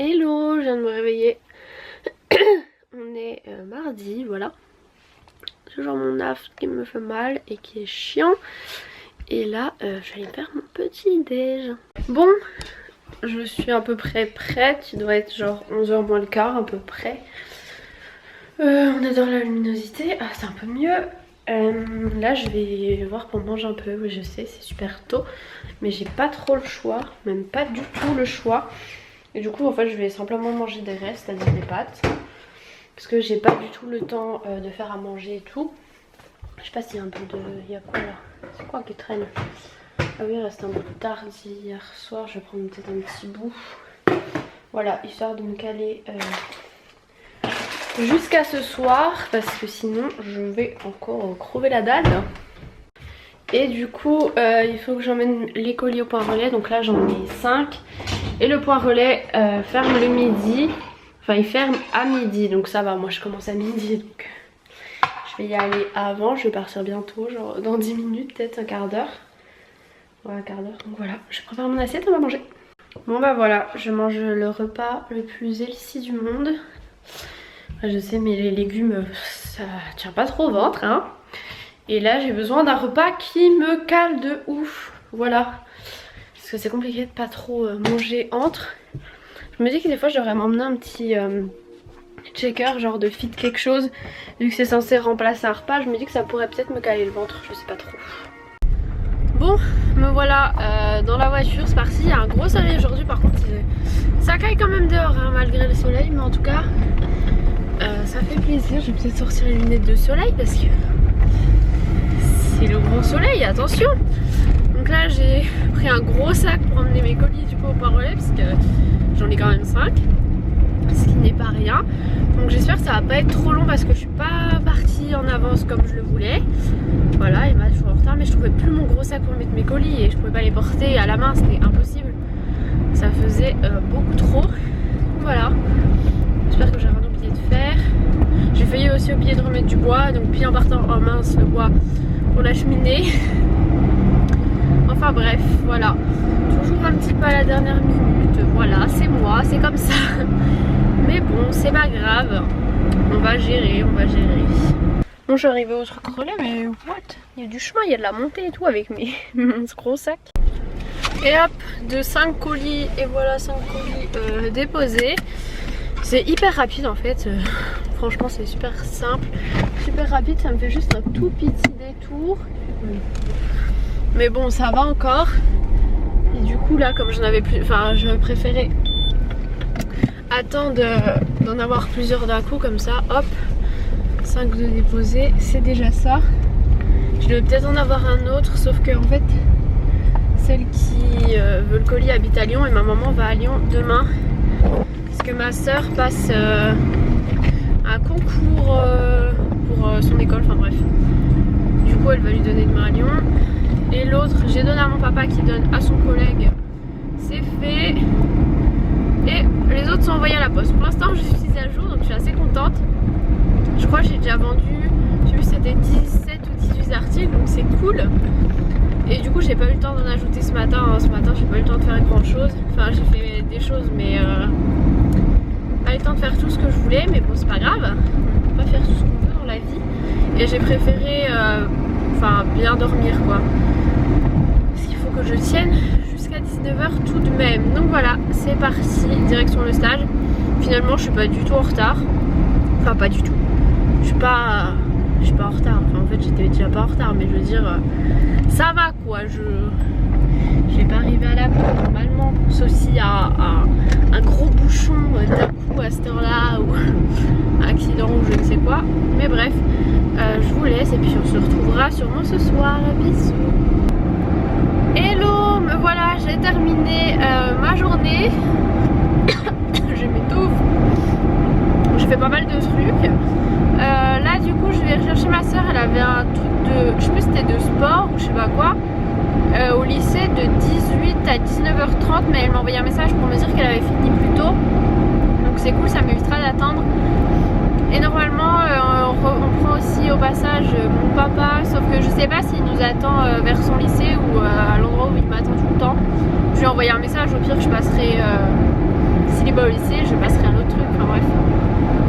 Hello, je viens de me réveiller. On est mardi, voilà. Toujours mon aft qui me fait mal et qui est chiant. Et là, je vais aller faire mon petit déj. Bon, je suis à peu près prête. Il doit être genre 11h moins le quart à peu près. On est dans la luminosité. Ah, c'est un peu mieux. Là, je vais voir pour manger un peu. Oui, je sais, c'est super tôt. Mais j'ai pas trop le choix. Même pas du tout le choix. Et du coup, en fait, je vais simplement manger des restes, c'est-à-dire des pâtes. Parce que j'ai pas du tout le temps de faire à manger et tout. Je sais pas s'il y a un peu de... Il y a quoi là? C'est quoi qui traîne? Ah oui, il reste un peu tard d'hier soir. Je vais prendre peut-être un petit bout. Voilà, histoire de me caler jusqu'à ce soir. Parce que sinon, je vais encore crever la dalle. Et du coup, il faut que j'emmène les colis au point relais. Donc là, j'en ai 5. Et le point relais ferme le midi. Enfin, il ferme à midi. Donc ça va, moi je commence à midi. Donc je vais y aller avant. Je vais partir bientôt, genre dans 10 minutes, peut-être un quart d'heure. Ouais, un quart d'heure. Donc voilà, je prépare mon assiette, on va manger. Bon bah voilà, je mange le repas le plus healthy du monde. Je sais, mais les légumes, ça tient pas trop au ventre, hein. Et là, j'ai besoin d'un repas qui me cale de ouf. Voilà. Parce que c'est compliqué de pas trop manger entre. Je me dis que des fois, je devrais m'emmener un petit checker, genre de fit quelque chose. Vu que c'est censé remplacer un repas, je me dis que ça pourrait peut-être me caler le ventre. Je sais pas trop. Bon, me voilà dans la voiture. C'est parti. Il y a un gros soleil aujourd'hui. Par contre, ça caille quand même dehors, hein, malgré le soleil. Mais en tout cas, ça fait plaisir. Je vais peut-être sortir les lunettes de soleil parce que... c'est le grand soleil, attention. Donc là j'ai pris un gros sac pour emmener mes colis du coup au point relais parce que j'en ai quand même 5, ce qui n'est pas rien. Donc j'espère que ça va pas être trop long parce que je suis pas partie en avance comme je le voulais. Voilà, il m'a toujours en retard mais je trouvais plus mon gros sac pour mettre mes colis et je pouvais pas les porter à la main, c'était impossible. Ça faisait beaucoup trop. Voilà, j'espère que j'ai rien oublié de faire. J'ai failli aussi oublier de remettre du bois, donc puis en partant, oh mince, le bois pour la cheminée. Enfin bref, voilà. Toujours un petit peu à la dernière minute. Voilà, c'est moi, c'est comme ça. Mais bon, c'est pas grave. On va gérer, on va gérer. Bon, je suis arrivée au truc relais, mais what? Il y a du chemin, il y a de la montée et tout avec mes ce gros sac. Et hop, de 5 colis, et voilà 5 colis déposés. C'est hyper rapide en fait. Franchement, c'est super simple, super rapide. Ça me fait juste un tout petit détour. Mais bon, ça va encore. Et du coup là, comme j'en avais plus, enfin je préférais attendre d'en avoir plusieurs d'un coup comme ça. Hop, 5 de déposer, c'est déjà ça. Je devais peut-être en avoir un autre, sauf que en fait celle qui veut le colis habite à Lyon et ma maman va à Lyon demain. Parce que ma soeur passe un concours pour son école, enfin bref. Du coup elle va lui donner demain à Lyon. Et l'autre, j'ai donné à mon papa qui donne à son collègue. C'est fait. Et les autres sont envoyés à la poste. Pour l'instant, je suis à jour, donc je suis assez contente. Je crois que j'ai déjà vendu, j'ai vu c'était 17 ou 18 articles, donc c'est cool. Et du coup, j'ai pas eu le temps d'en ajouter ce matin. Ce matin, j'ai pas eu le temps de faire grand chose. Enfin, j'ai fait des choses, mais pas eu le temps de faire tout ce que je voulais. Mais bon, c'est pas grave. On peut pas faire tout ce qu'on veut dans la vie. Et j'ai préféré bien dormir quoi. Parce qu'il faut que je tienne jusqu'à 19h tout de même. Donc voilà, c'est parti, direction le stage. Finalement, je suis pas du tout en retard. Enfin, pas du tout. Je suis pas en retard. Enfin, en fait, j'étais déjà pas en retard, mais je veux dire, ça va quoi. Je vais pas arriver à la bourre normalement. Sauf s'il y a un gros bouchon d'un coup à cette heure-là ou un accident ou je ne sais quoi. Mais bref, je vous laisse et puis on se retrouvera sûrement ce soir. Bisous. Hello, me voilà, j'ai terminé ma journée. Je m'étouffe. J'ai fait pas mal de trucs. Là du coup je vais rechercher ma soeur. Elle avait un truc de, je sais plus si c'était de sport ou je sais pas quoi, au lycée de 18 à 19h30. Mais elle m'a envoyé un message pour me dire qu'elle avait fini plus tôt. Donc c'est cool, ça m'évitera d'attendre. Et normalement on prend aussi au passage mon papa. Sauf que je sais pas s'il nous attend vers son lycée ou à l'endroit où il m'attend tout le temps. Je lui ai envoyé un message, au pire je passerai... s'il qu'il est pas au lycée, je passerai à l'autre truc. Enfin bref.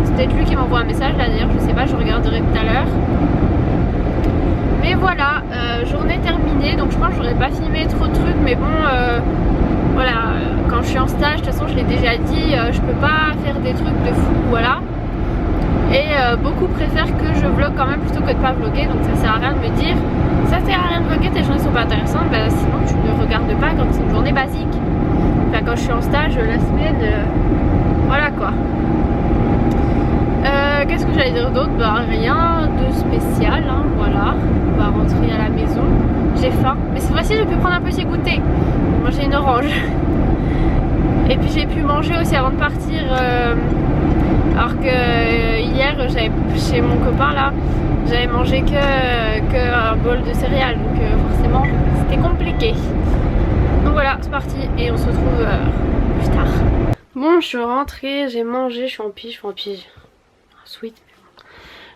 C'est peut-être lui qui m'envoie un message là d'ailleurs, je sais pas, je regarderai tout à l'heure. Mais voilà, journée terminée, donc je pense que j'aurais pas filmé trop de trucs, mais bon, voilà, quand je suis en stage, de toute façon je l'ai déjà dit, je peux pas faire des trucs de fou, voilà. Et beaucoup préfèrent que je vlog quand même plutôt que de pas vlogger, donc ça sert à rien de me dire ça sert à rien de vlogger, tes journées sont pas intéressantes, bah sinon tu ne regardes pas quand c'est une journée basique. Enfin quand je suis en stage la semaine, voilà quoi. Qu'est-ce que j'allais dire d'autre? Bah rien de spécial, hein, voilà. On va rentrer à la maison. J'ai faim, mais cette fois-ci je peux prendre un petit goûter. Manger une orange. Et puis j'ai pu manger aussi avant de partir. Alors que hier j'avais chez mon copain là, j'avais mangé que un bol de céréales, donc forcément c'était compliqué. Donc voilà, c'est parti et on se retrouve plus tard. Bon, je suis rentrée, j'ai mangé, je suis en pige. Sweet.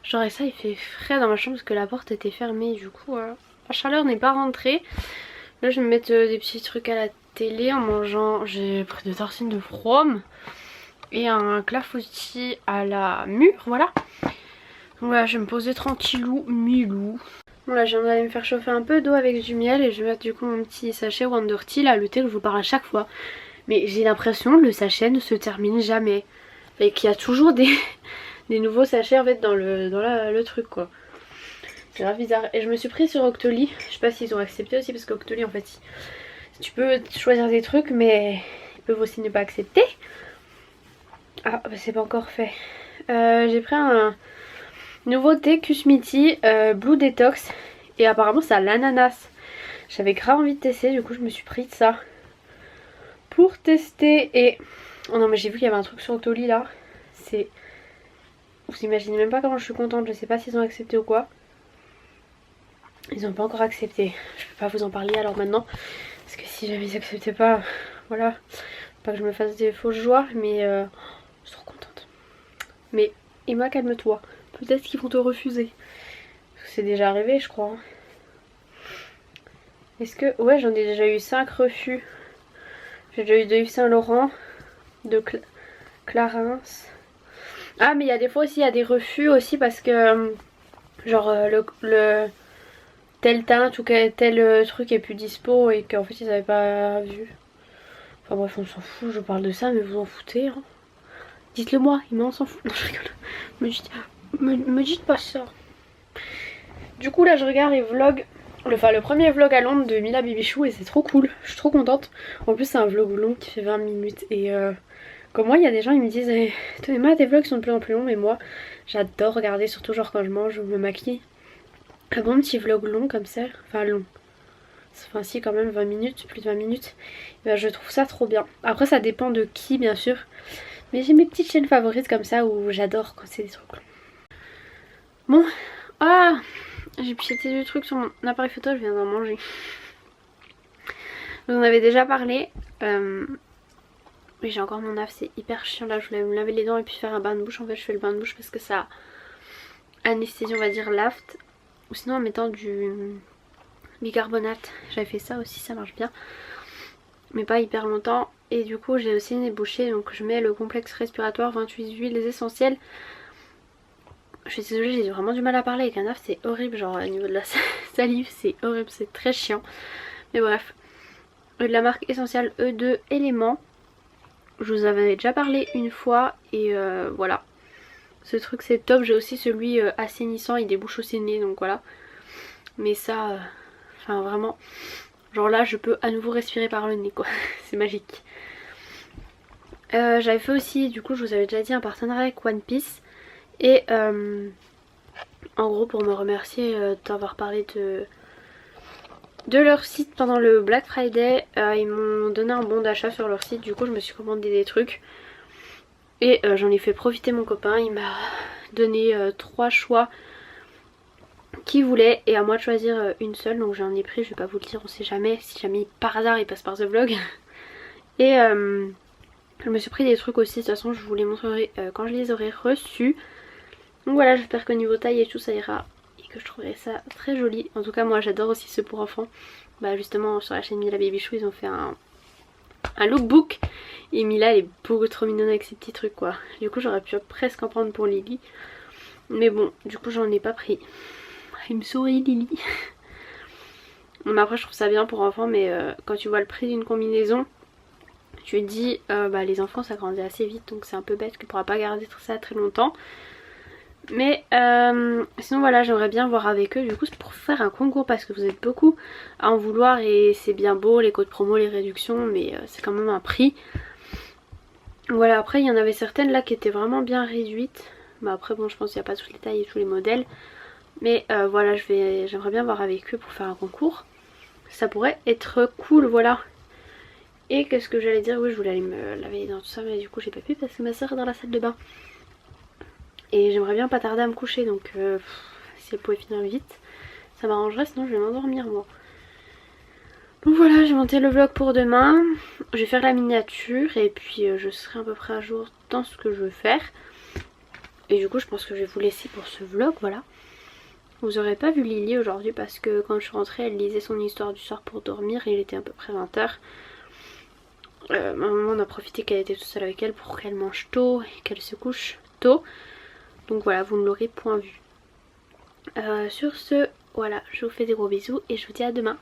Genre ça il fait frais dans ma chambre parce que la porte était fermée, du coup la chaleur n'est pas rentrée. Là je vais me mettre des petits trucs à la télé en mangeant, j'ai pris des tartines de from et un clafoutis à la mûre, voilà. Donc voilà, je vais me poser tranquillou, milou. Bon là je viens d'aller me faire chauffer un peu d'eau avec du miel et je vais mettre du coup mon petit sachet Wonder Tea, là le thé que je vous parle à chaque fois. Mais j'ai l'impression que le sachet ne se termine jamais. Et qu'il y a toujours des nouveaux sachets en fait dans le truc quoi. C'est grave bizarre. Et je me suis pris sur Octoly. Je sais pas s'ils ont accepté aussi parce qu'Octoly en fait tu peux choisir des trucs mais ils peuvent aussi ne pas accepter. Ah bah c'est pas encore fait. J'ai pris un nouveau thé Kusmiti Blue Detox. Et apparemment c'est à l'ananas. J'avais grave envie de tester, du coup je me suis pris de ça pour tester. Et oh non mais j'ai vu qu'il y avait un truc sur Octoly là. C'est... Vous imaginez même pas comment je suis contente. Je sais pas s'ils ont accepté ou quoi. Ils ont pas encore accepté. Je peux pas vous en parler alors maintenant. Parce que si jamais ils acceptaient pas, voilà. Pas que je me fasse des fausses joies. Mais je suis trop contente. Mais Emma, calme-toi. Peut-être qu'ils vont te refuser. Parce que c'est déjà arrivé je crois. Est-ce que... Ouais, j'en ai déjà eu 5 refus. J'ai déjà eu de Yves Saint Laurent. De Clarins. Ah mais il y a des fois aussi, il y a des refus aussi parce que genre le tel teinte ou tel truc est plus dispo et qu'en fait ils avaient pas vu. Enfin bref, on s'en fout, je parle de ça mais vous en foutez hein. Dites-le moi, on s'en fout. Non je rigole. Me dites pas ça. Du coup là je regarde les vlogs. Enfin le premier vlog à Londres de Mila Bibichou et c'est trop cool. Je suis trop contente. En plus c'est un vlog long qui fait 20 minutes et comme moi il y a des gens ils me disent Emma tes vlogs sont de plus en plus longs, mais moi j'adore regarder surtout genre quand je mange ou me maquille. Un bon petit vlog long comme ça, enfin long. Enfin si quand même 20 minutes, plus de 20 minutes. Et ben, je trouve ça trop bien. Après ça dépend de qui bien sûr. Mais j'ai mes petites chaînes favorites comme ça où j'adore quand c'est des trucs longs. Bon, ah j'ai piété du truc sur mon appareil photo, je viens d'en manger. Vous en avez déjà parlé. Oui j'ai encore mon ave, c'est hyper chiant là, je voulais me laver les dents et puis faire un bain de bouche. En fait je fais le bain de bouche parce que ça anesthésie on va dire l'aft. Ou sinon en mettant du bicarbonate, j'avais fait ça aussi, ça marche bien. Mais pas hyper longtemps. Et du coup j'ai aussi une bouchée, donc je mets le complexe respiratoire 28 huiles essentielles. Je suis désolée, j'ai vraiment du mal à parler avec un ave, c'est horrible, genre au niveau de la salive c'est horrible, c'est très chiant. Mais bref, de la marque Essential E2 Éléments. Je vous avais déjà parlé une fois et voilà. Ce truc c'est top, j'ai aussi celui assainissant, il débouche aussi le nez donc voilà. Mais ça, enfin vraiment, genre là je peux à nouveau respirer par le nez quoi, c'est magique. J'avais fait aussi, du coup je vous avais déjà dit, un partenariat avec One Piece. Et en gros pour me remercier d'avoir parlé de leur site pendant le Black Friday, ils m'ont donné un bon d'achat sur leur site, du coup je me suis commandé des trucs et j'en ai fait profiter mon copain. Il m'a donné 3 choix qu'il voulait et à moi de choisir une seule, donc j'en ai pris, je vais pas vous le dire, on sait jamais, si jamais par hasard il passe par ce vlog. Et je me suis pris des trucs aussi, de toute façon je vous les montrerai quand je les aurai reçus. Donc voilà, j'espère qu'au niveau taille et tout ça ira et que je trouverai ça très joli. En tout cas moi j'adore aussi ceux pour enfants. Bah justement sur la chaîne Mila Baby Chou ils ont fait un lookbook Et Mila elle est beaucoup trop mignonne avec ses petits trucs quoi. Du coup j'aurais pu presque en prendre pour Lily. Mais bon, du coup j'en ai pas pris. Il me sourit Lily. Mais après je trouve ça bien pour enfants, mais quand tu vois le prix d'une combinaison, tu te dis bah les enfants ça grandit assez vite, donc c'est un peu bête que tu pourras pas garder tout ça très longtemps. Mais sinon voilà, j'aimerais bien voir avec eux du coup c'est pour faire un concours parce que vous êtes beaucoup à en vouloir et c'est bien beau les codes promo, les réductions, mais c'est quand même un prix. Voilà, après il y en avait certaines là qui étaient vraiment bien réduites. Bah après bon je pense qu'il n'y a pas toutes les tailles et tous les modèles. Mais voilà, j'aimerais bien voir avec eux pour faire un concours. Ça pourrait être cool, voilà. Et qu'est-ce que j'allais dire? Oui, je voulais aller me laver les dents tout ça, mais du coup j'ai pas pu parce que ma soeur est dans la salle de bain. Et j'aimerais bien pas tarder à me coucher, donc si elle pouvait finir vite, ça m'arrangerait, sinon je vais m'endormir moi. Donc voilà, j'ai monté le vlog pour demain. Je vais faire la miniature et puis je serai à peu près à jour dans ce que je veux faire. Et du coup je pense que je vais vous laisser pour ce vlog, voilà. Vous aurez pas vu Lily aujourd'hui parce que quand je suis rentrée elle lisait son histoire du soir pour dormir et il était à peu près 20 h. Maman on a profité qu'elle était toute seule avec elle pour qu'elle mange tôt et qu'elle se couche tôt. Donc voilà, vous ne l'aurez point vu. Sur ce, voilà, je vous fais des gros bisous et je vous dis à demain.